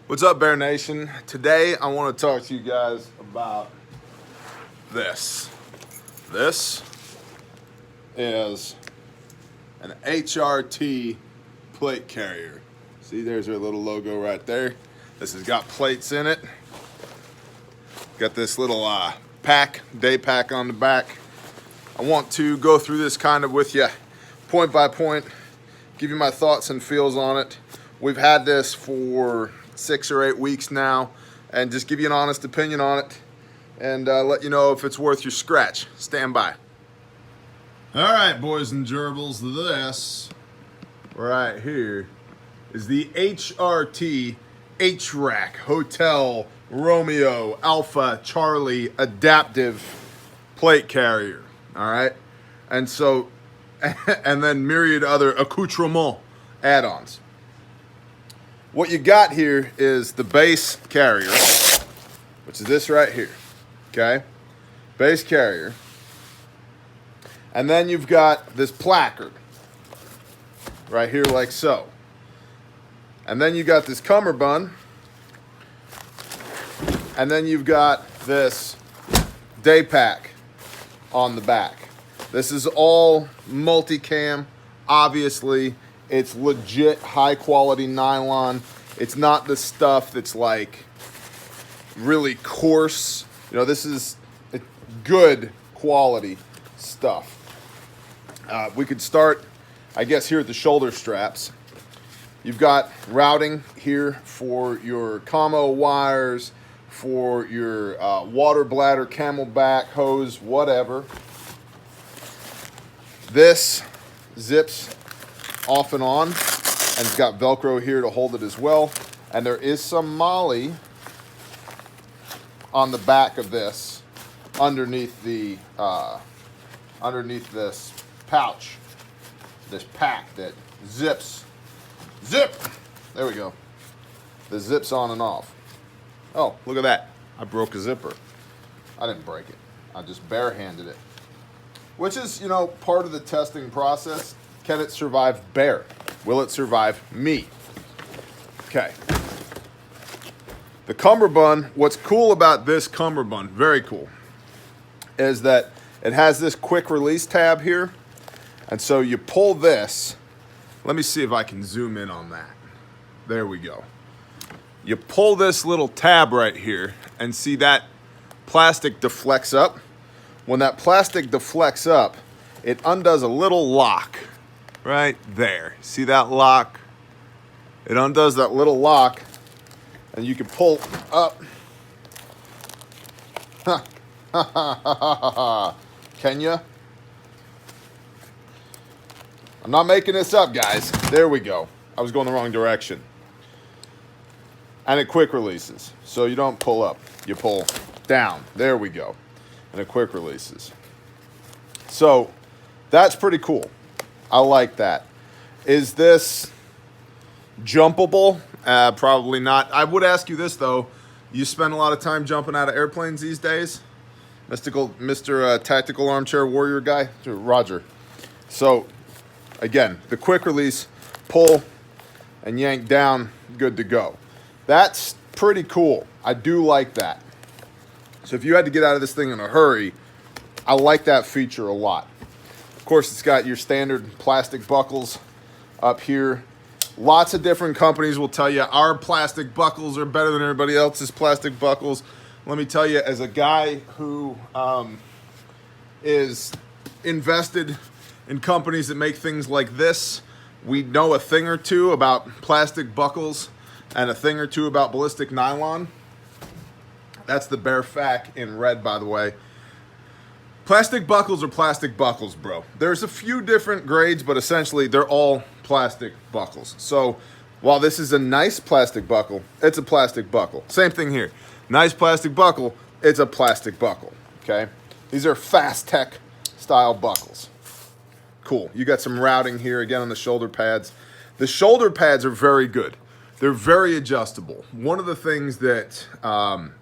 What's up, Bear Nation? Today I want to talk to you guys about this. This is an HRT Plate Carrier. See, there's our little logo right there. This has got plates in it. Got this little day pack on the back. I want to go through this kind of with you, point by point, give you my thoughts and feels on it. We've had this for 6 or 8 weeks now, and just give you an honest opinion on it and let you know if it's worth your scratch. Stand by. All right, boys and gerbils, this right here is the HRT HRAC Hotel Romeo Alpha Charlie Adaptive Plate Carrier. All right, and so and then myriad other accoutrements, add-ons. What you got here is the base carrier, which is this right here, okay? Base carrier. And then you've got this placard right here like so. And then you got this cummerbund. And then you've got this day pack on the back. This is all multicam, obviously. It's legit high quality nylon. It's not the stuff that's like really coarse. You know, this is good quality stuff. We could start, I guess, here at the shoulder straps. You've got routing here for your commo wires, for your water bladder, camelback, hose, whatever. This zips off and on, and it's got Velcro here to hold it as well. And there is some MOLLE on the back of this, underneath the underneath this pouch, this pack that zips. Zip! There we go. The zips on and off. Oh, look at that. I broke a zipper. I didn't break it. I just barehanded it. Which is, you know, part of the testing process. Can it survive bear? Will it survive me? Okay. The cummerbund, what's cool about this cummerbund, very cool, is that it has this quick release tab here. And so you pull this. Let me see if I can zoom in on that. There we go. You pull this little tab right here and see that plastic deflects up. When that plastic deflects up, it undoes a little lock right there. See that lock? It undoes that little lock, and you can pull up. Can you? I'm not making this up, guys. There we go. I was going the wrong direction. And it quick releases. So you don't pull up, you pull down. There we go. And it quick releases. So that's pretty cool. I like that. Is this jumpable? Probably not. I would ask you this, though. You spend a lot of time jumping out of airplanes these days? Mr. Tactical Armchair Warrior guy? Roger. So, again, the quick release, pull and yank down, good to go. That's pretty cool. I do like that. So if you had to get out of this thing in a hurry, I like that feature a lot. Of course, it's got your standard plastic buckles up here. Lots of different companies will tell you our plastic buckles are better than everybody else's plastic buckles. Let me tell you, as a guy who is invested in companies that make things like this, we know a thing or two about plastic buckles and a thing or two about ballistic nylon. That's the bare fact in red, by the way. Plastic buckles are plastic buckles, bro. There's a few different grades, but essentially they're all plastic buckles. So while this is a nice plastic buckle, it's a plastic buckle. Same thing here. Nice plastic buckle, it's a plastic buckle, okay? These are fast tech style buckles. Cool. You got some routing here again on the shoulder pads. The shoulder pads are very good. They're very adjustable. One of the things that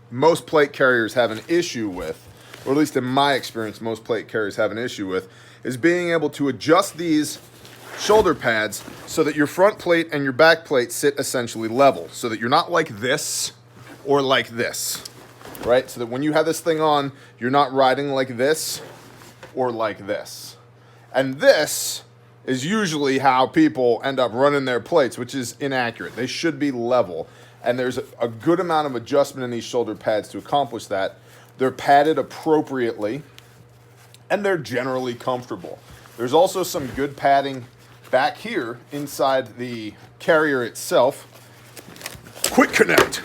most plate carriers have an issue with, or at least in my experience, most plate carriers have an issue with, is being able to adjust these shoulder pads so that your front plate and your back plate sit essentially level, so that you're not like this or like this, right? So that when you have this thing on, you're not riding like this or like this. And this is usually how people end up running their plates, which is inaccurate. They should be level. And there's a good amount of adjustment in these shoulder pads to accomplish that. They're padded appropriately, and they're generally comfortable. There's also some good padding back here inside the carrier itself. Quick connect.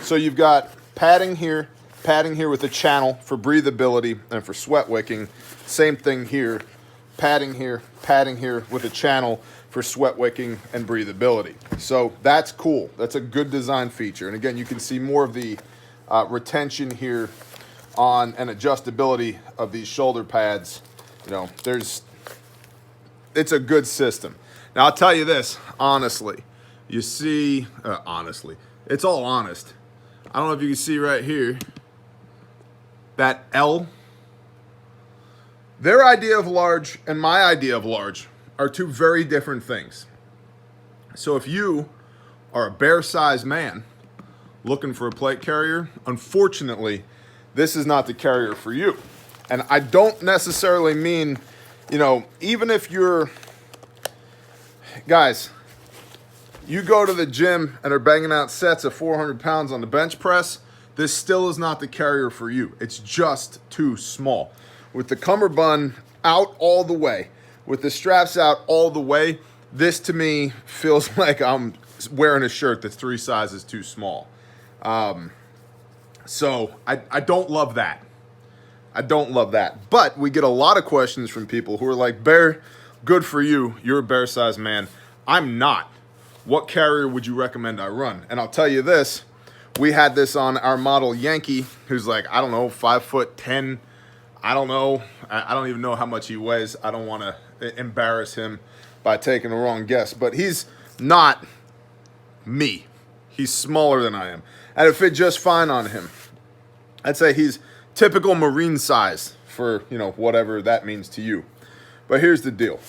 So you've got padding here with a channel for breathability and for sweat wicking. Same thing here, padding here with a channel for sweat wicking and breathability. So that's cool. That's a good design feature. And again, you can see more of the retention here on and adjustability of these shoulder pads. You know, it's a good system. Now I'll tell you this, honestly, you see, honestly, it's all honest. I don't know if you can see right here, that L. Their idea of large and my idea of large are two very different things. So if you are a bear-sized man looking for a plate carrier, unfortunately, this is not the carrier for you. And I don't necessarily mean, you know, even if you're, guys, you go to the gym and are banging out sets of 400 pounds on the bench press, this still is not the carrier for you. It's just too small. With the cummerbund out all the way, with the straps out all the way, this to me feels like I'm wearing a shirt that's 3 sizes too small. So I don't love that. I don't love that. But we get a lot of questions from people who are like, Bear, good for you. You're a bear-sized man. I'm not. What carrier would you recommend I run? And I'll tell you this. We had this on our model Yankee, who's like, I don't know, 5'10". I don't know. I don't even know how much he weighs. I don't want to embarrass him by taking the wrong guess. But he's not me. He's smaller than I am. And it fit just fine on him. I'd say he's typical Marine size for, you know, whatever that means to you. But here's the deal.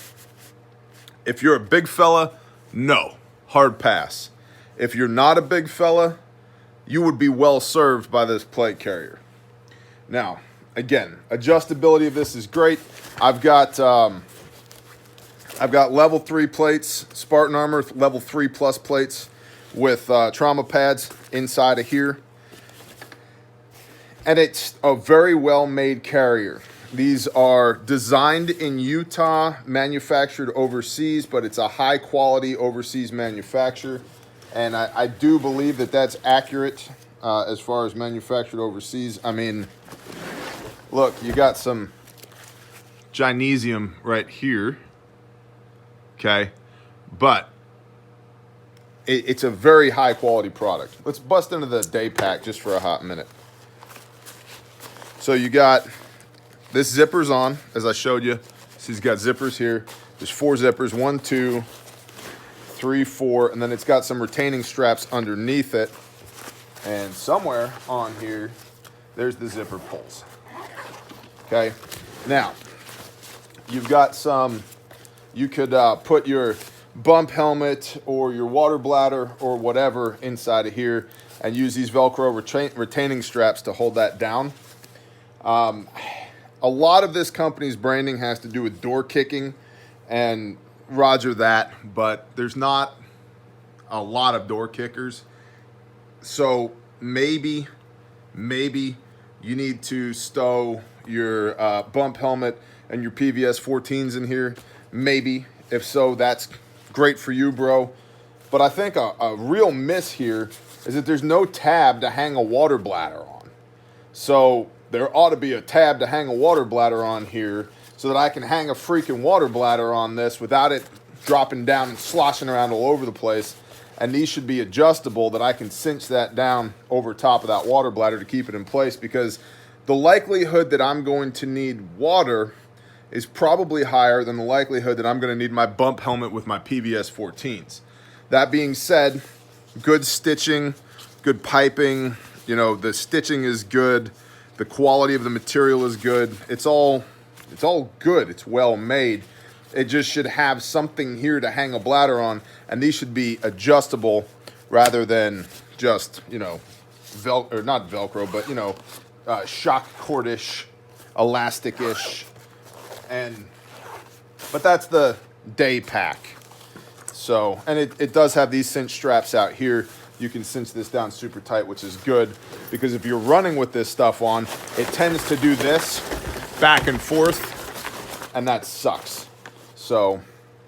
If you're a big fella, no. Hard pass. If you're not a big fella, you would be well served by this plate carrier. Now, again, adjustability of this is great. I've got level 3 plates, Spartan Armor level 3 plus plates with trauma pads inside of here. And it's a very well-made carrier. These are designed in Utah, manufactured overseas, but it's a high-quality overseas manufacture. And I do believe that that's accurate as far as manufactured overseas. I mean, look, you got some gynesium right here, okay? But it's a very high-quality product. Let's bust into the day pack just for a hot minute. So you got this zipper's on, as I showed you. So he's got zippers here. There's 4 zippers, 1, 2, 3, 4, and then it's got some retaining straps underneath it. And somewhere on here, there's the zipper pulls. Okay, now you've got some, you could put your bump helmet or your water bladder or whatever inside of here and use these Velcro retaining straps to hold that down. A lot of this company's branding has to do with door kicking, and roger that, but there's not a lot of door kickers. So maybe you need to stow your bump helmet and your PVS 14s in here. Maybe. If so, that's great for you, bro. But I think a real miss here is that there's no tab to hang a water bladder on. So there ought to be a tab to hang a water bladder on here so that I can hang a freaking water bladder on this without it dropping down and sloshing around all over the place. And these should be adjustable that I can cinch that down over top of that water bladder to keep it in place, because the likelihood that I'm going to need water is probably higher than the likelihood that I'm going to need my bump helmet with my PVS 14s. That being said, good stitching, good piping, you know, the stitching is good. The quality of the material is good. It's all good. It's well made. It just should have something here to hang a bladder on, and these should be adjustable rather than just, you know, or not Velcro, but, you know, shock cordish, elastic-ish. But that's the day pack. So, and it does have these cinch straps out here. You can cinch this down super tight, which is good, because if you're running with this stuff on, it tends to do this back and forth, and that sucks. So,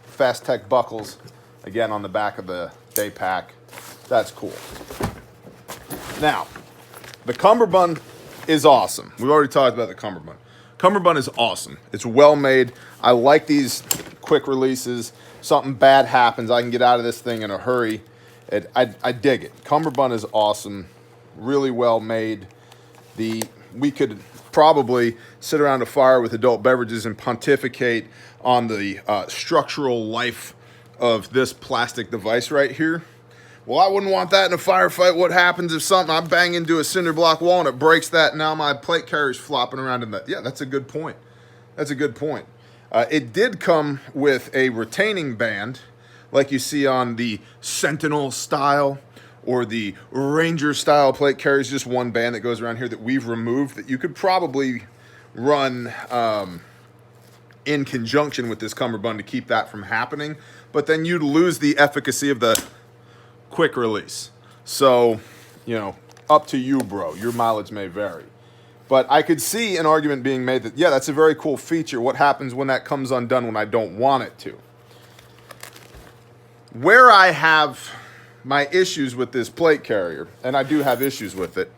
Fast Tech buckles, again, on the back of the day pack. That's cool. Now, the cummerbund is awesome. We've already talked about the cummerbund. Cummerbund is awesome. It's well made. I like these quick releases. Something bad happens, I can get out of this thing in a hurry. I dig it. Cummerbund is awesome. Really well made. We could probably sit around a fire with adult beverages and pontificate on the structural life of this plastic device right here. Well, I wouldn't want that in a firefight. What happens if I bang into a cinder block wall and it breaks that? Now my plate carrier's flopping around in that. Yeah, that's a good point. That's a good point. It did come with a retaining band, like you see on the Sentinel style or the Ranger style plate carriers. Just one band that goes around here that we've removed that you could probably run in conjunction with this cummerbund to keep that from happening. But then you'd lose the efficacy of the quick release. So, you know, up to you, bro. Your mileage may vary. But I could see an argument being made that, yeah, that's a very cool feature. What happens when that comes undone when I don't want it to? Where I have my issues with this plate carrier, and I do have issues with it,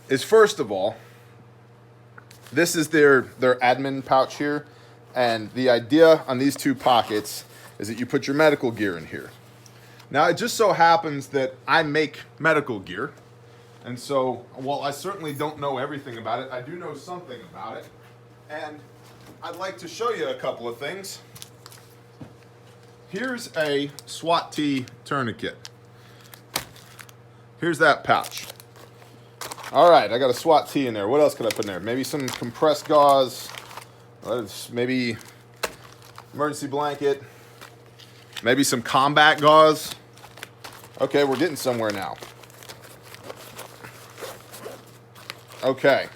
is first of all, this is their admin pouch here. And the idea on these two pockets is that you put your medical gear in here. Now, it just so happens that I make medical gear. And so, while I certainly don't know everything about it, I do know something about it. And I'd like to show you a couple of things. Here's a SWAT T tourniquet. Here's that pouch. All right, I got a SWAT T in there. What else could I put in there? Maybe some compressed gauze. Maybe emergency blanket. Maybe some combat gauze. Okay, we're getting somewhere now. Okay.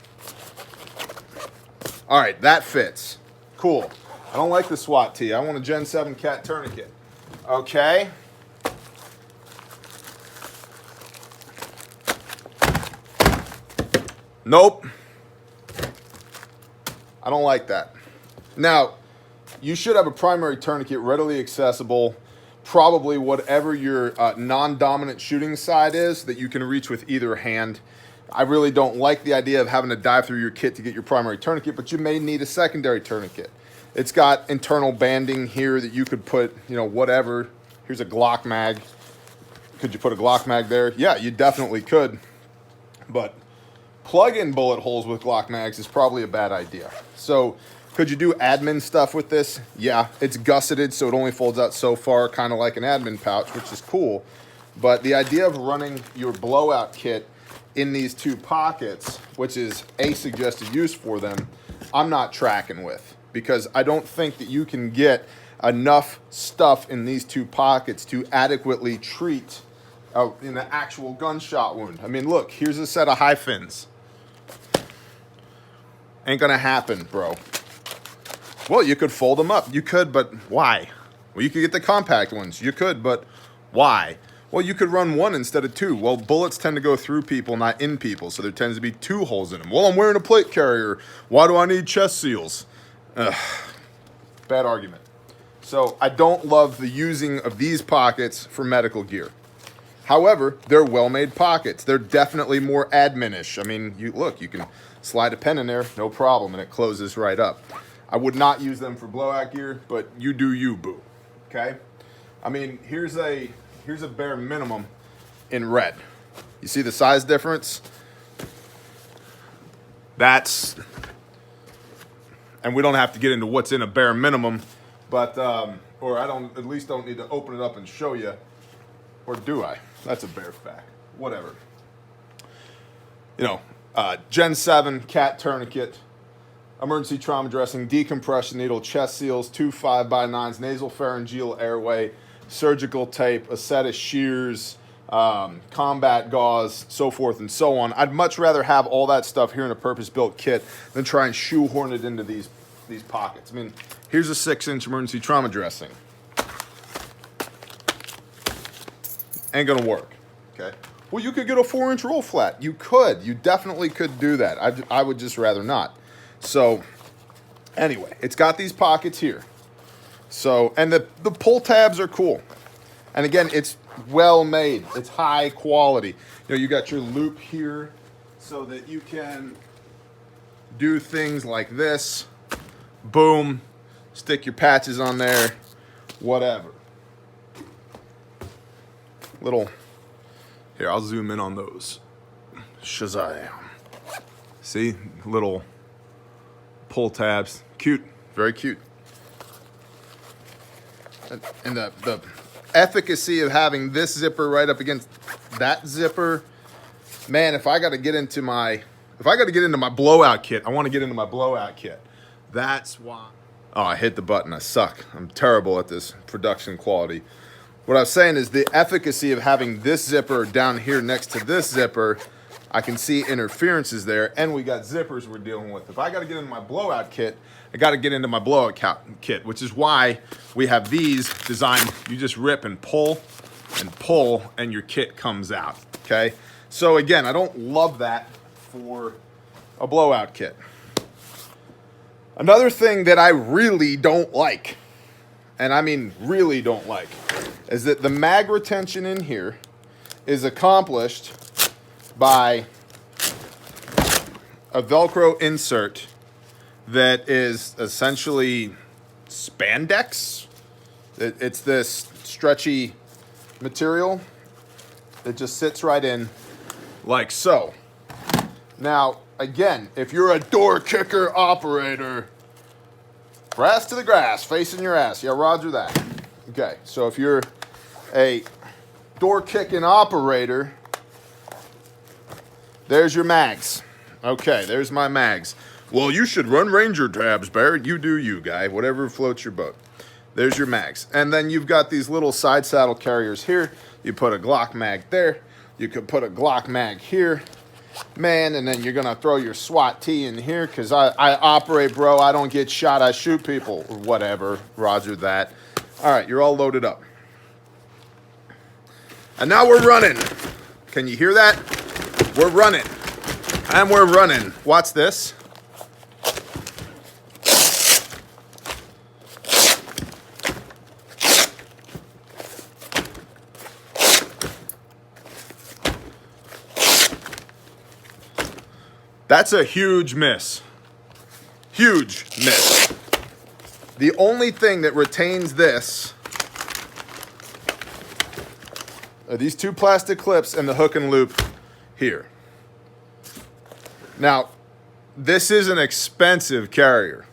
All right, that fits. Cool. I don't like the SWAT T. I want a Gen 7 cat tourniquet. Okay. Nope. I don't like that. Now, you should have a primary tourniquet readily accessible, probably whatever your non-dominant shooting side is that you can reach with either hand. I really don't like the idea of having to dive through your kit to get your primary tourniquet, but you may need a secondary tourniquet. It's got internal banding here that you could put, you know, whatever. Here's a Glock mag. Could you put a Glock mag there? Yeah, you definitely could. But plug-in bullet holes with Glock mags is probably a bad idea. So could you do admin stuff with this? Yeah, it's gusseted, so it only folds out so far, kind of like an admin pouch, which is cool. But the idea of running your blowout kit in these two pockets, which is a suggested use for them, I'm not tracking with, because I don't think that you can get enough stuff in these two pockets to adequately treat an actual gunshot wound. I mean, look, here's a set of high fins. Ain't gonna happen, bro. Well, you could fold them up. You could, but why? Well, you could get the compact ones. You could, but why? Well, you could run one instead of two. Well, bullets tend to go through people, not in people, so there tends to be two holes in them. Well, I'm wearing a plate carrier. Why do I need chest seals? Ugh. Bad argument. So I don't love the using of these pockets for medical gear. However, they're well-made pockets. They're definitely more admin-ish. I mean, you can slide a pen in there, no problem, and it closes right up. I would not use them for blowout gear, but you do you, boo. Okay? I mean, here's a bare minimum in red. You see the size difference? That's, and we don't have to get into what's in a bare minimum, but or at least don't need to open it up and show you, or do I? That's a bare fact. Whatever. You know, Gen 7 cat tourniquet. emergency trauma dressing, decompression needle, chest seals, 2 5x9s, nasal pharyngeal airway, surgical tape, a set of shears, combat gauze, so forth and so on. I'd much rather have all that stuff here in a purpose-built kit than try and shoehorn it into these pockets. I mean, here's a 6-inch emergency trauma dressing. Ain't gonna work, okay? Well, you could get a 4-inch roll flat. You could. You definitely could do that. I would just rather not. So, anyway, it's got these pockets here. So, and the pull tabs are cool. And again, it's well made. It's high quality. You know, you got your loop here so that you can do things like this. Boom. Stick your patches on there. Whatever. Little, here, I'll zoom in on those. Shazam. See, little pull tabs. Cute, very cute. And the efficacy of having this zipper right up against that zipper, man, if I got to get into my blowout kit, I want to get into my blowout kit. That's why. Oh, I hit the button. I suck. I'm terrible at this production quality. What I was saying is the efficacy of having this zipper down here next to this zipper, I can see interferences there, and we got zippers we're dealing with. If I got to get into my blowout kit, I got to get into my blowout kit, which is why we have these designed. You just rip and pull, and your kit comes out, okay? So again, I don't love that for a blowout kit. Another thing that I really don't like, and I mean really don't like, is that the mag retention in here is accomplished by a Velcro insert that is essentially spandex. It's this stretchy material that just sits right in like so. Now, again, if you're a door kicker operator, brass to the grass, facing your ass. Yeah, roger that. Okay, so if you're a door kicking operator, there's your mags. Okay, there's my mags. Well, you should run Ranger tabs, Barrett. You do you, guy. Whatever floats your boat. There's your mags. And then you've got these little side saddle carriers here. You put a Glock mag there. You could put a Glock mag here. Man, and then you're going to throw your SWAT T in here because I operate, bro. I don't get shot. I shoot people. Or whatever. Roger that. All right, you're all loaded up. And now we're running. Can you hear that? We're running. And we're running. Watch this. That's a huge miss. Huge miss. The only thing that retains this are these 2 plastic clips and the hook and loop here. Now, this is an expensive carrier.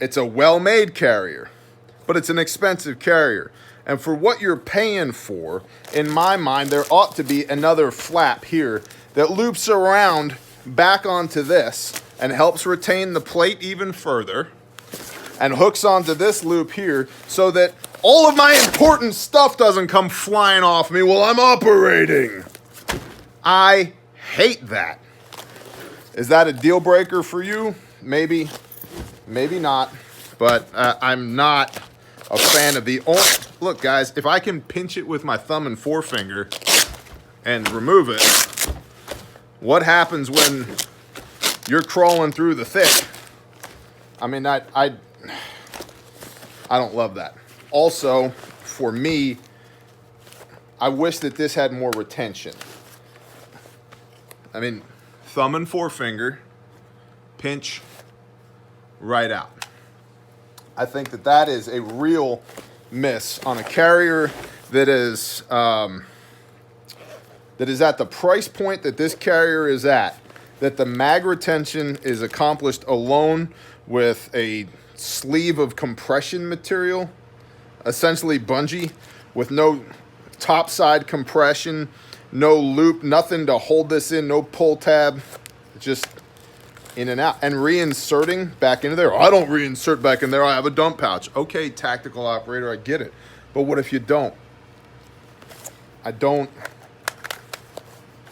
It's a well-made carrier, but it's an expensive carrier. And for what you're paying for, in my mind, there ought to be another flap here that loops around back onto this and helps retain the plate even further and hooks onto this loop here so that all of my important stuff doesn't come flying off me while I'm operating. I hate that. Is that a deal breaker for you? Maybe, maybe not, but I'm not a fan of the only. Look, guys, if I can pinch it with my thumb and forefinger and remove it, what happens when you're crawling through the thick? I mean, I don't love that. Also, for me, I wish that this had more retention. I mean, thumb and forefinger, pinch, right out. I think that that is a real miss on a carrier that is at the price point that this carrier is at, that the mag retention is accomplished alone with a sleeve of compression material, essentially bungee, with no topside compression, no loop, nothing to hold this in, no pull tab, just in and out, and reinserting back into there. Oh, I don't reinsert back in there. I have a dump pouch. Okay, tactical operator, I get it. But what if you don't? I don't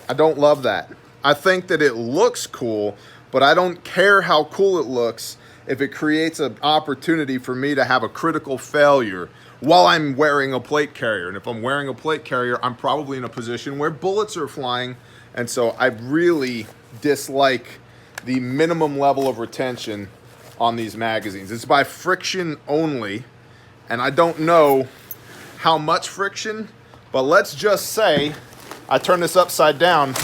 love that. I think that it looks cool, but I don't care how cool it looks if it creates an opportunity for me to have a critical failure while I'm wearing a plate carrier. And if I'm wearing a plate carrier, I'm probably in a position where bullets are flying. And so I really dislike the minimum level of retention on these magazines. It's by friction only, and I don't know how much friction, but let's just say I turn this upside down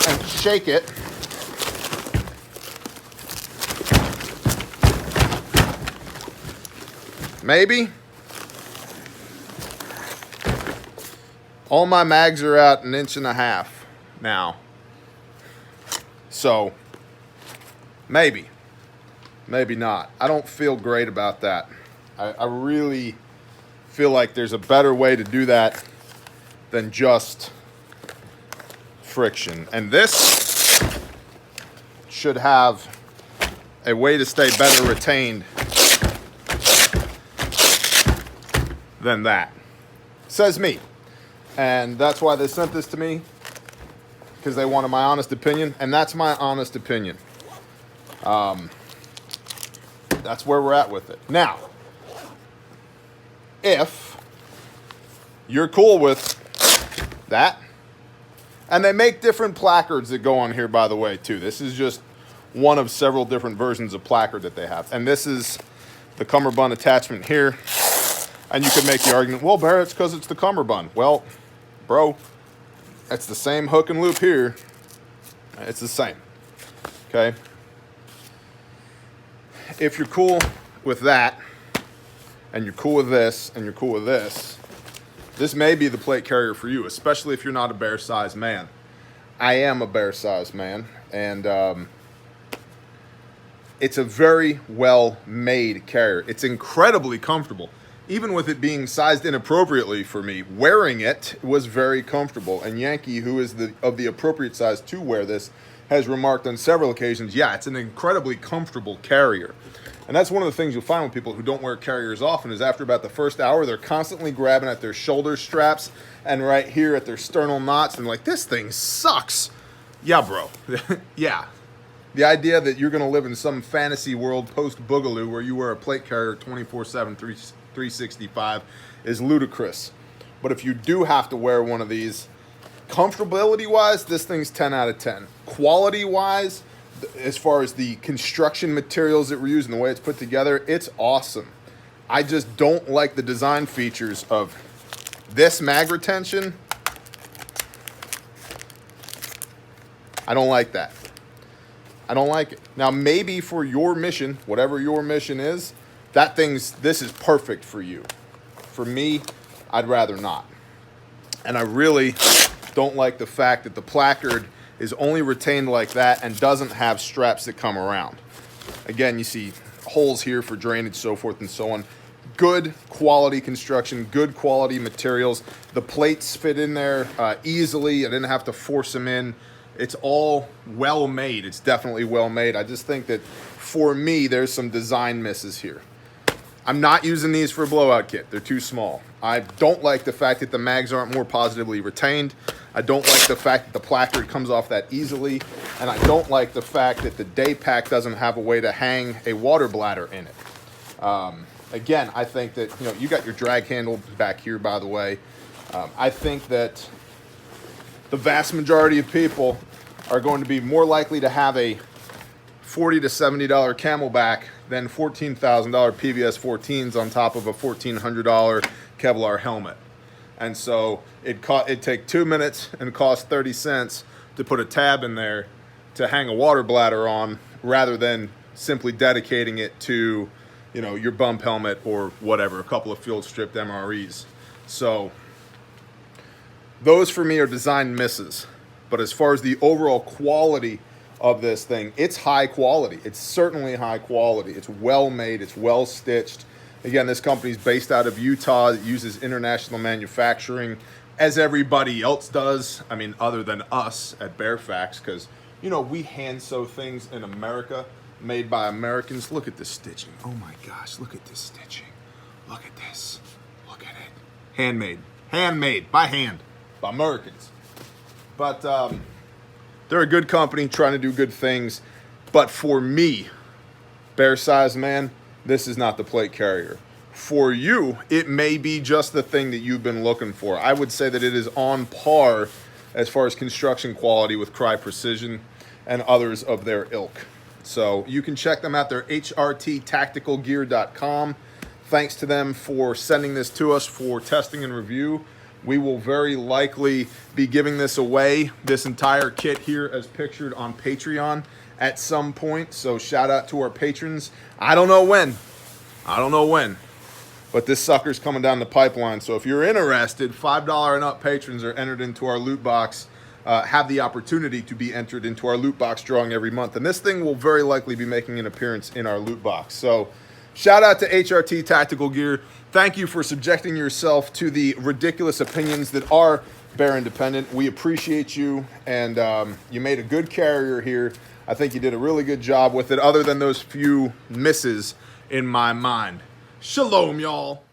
and shake it. Maybe. All my mags are out 1.5 inches now. So, maybe. Maybe not. I don't feel great about that. I really feel like there's a better way to do that than just friction. And this should have a way to stay better retained than that. Says me. And that's why they sent this to me, because they wanted my honest opinion, and that's my honest opinion. That's where we're at with it. Now, if you're cool with that, and they make different placards that go on here, by the way, too. This is just one of several different versions of placard that they have. And this is the cummerbund attachment here. And you could make the argument, well, Barrett, it's because it's the cummerbund. Well, bro, it's the same hook and loop here. It's the same, okay? If you're cool with that, and you're cool with this, and you're cool with this may be the plate carrier for you, especially if you're not a bear-sized man. I am a bear-sized man, and it's a very well-made carrier. It's incredibly comfortable. Even with it being sized inappropriately for me, wearing it was very comfortable. And Yankee, who is of the appropriate size to wear this, has remarked on several occasions, yeah, it's an incredibly comfortable carrier. And that's one of the things you'll find with people who don't wear carriers often, is after about the first hour, they're constantly grabbing at their shoulder straps and right here at their sternal knots, and like, this thing sucks. Yeah, bro. Yeah. The idea that you're going to live in some fantasy world post-Boogaloo where you wear a plate carrier 24/7, 365 is ludicrous. But if you do have to wear one of these, comfortability-wise, this thing's 10 out of 10. Quality-wise, as far as the construction materials that we're using, the way it's put together, it's awesome. I just don't like the design features of this mag retention. I don't like that. I don't like it. Now, maybe for your mission, whatever your mission is, this is perfect for you. For me, I'd rather not. And I really don't like the fact that the placard is only retained like that and doesn't have straps that come around. Again, you see holes here for drainage, so forth and so on. Good quality construction, good quality materials. The plates fit in there easily. I didn't have to force them in. It's all well made. It's definitely well made. I just think that for me, there's some design misses here. I'm not using these for a blowout kit. They're too small. I don't like the fact that the mags aren't more positively retained. I don't like the fact that the placard comes off that easily. And I don't like the fact that the day pack doesn't have a way to hang a water bladder in it. Again, I think that, you got your drag handle back here, by the way. I think that the vast majority of people are going to be more likely to have a $40 to $70 Camelback than $14,000 PVS 14s on top of a $1,400 Kevlar helmet. And so it'd take 2 minutes and cost 30 cents to put a tab in there to hang a water bladder on, rather than simply dedicating it to, your bump helmet or whatever, a couple of field stripped MREs. So those for me are design misses. But as far as the overall quality of this thing, it's high quality. It's certainly high quality. It's well made. It's well stitched. Again, this company's based out of Utah. It uses international manufacturing, as everybody else does. I mean, other than us at Bearfax, because You know, we hand sew things in America, made by Americans. Look at the stitching. Oh my gosh, look at this stitching. Look at this. Look at it. Handmade. Handmade by hand by Americans. But they're a good company trying to do good things. But for me, bear size man, this is not the plate carrier. For you, it may be just the thing that you've been looking for. I would say that it is on par as far as construction quality with Cry Precision and others of their ilk. So you can check them out. They're HRTtacticalgear.com. Thanks to them for sending this to us for testing and review. We will very likely be giving this away, this entire kit here as pictured on Patreon at some point. So shout out to our patrons. I don't know when, but this sucker's coming down the pipeline. So if you're interested, $5 and up patrons are entered into our loot box, have the opportunity to be entered into our loot box drawing every month. And this thing will very likely be making an appearance in our loot box. So shout out to HRT Tactical Gear. Thank you for subjecting yourself to the ridiculous opinions that are bear independent. We appreciate you, and you made a good carrier here. I think you did a really good job with it, other than those few misses in my mind. Shalom, y'all.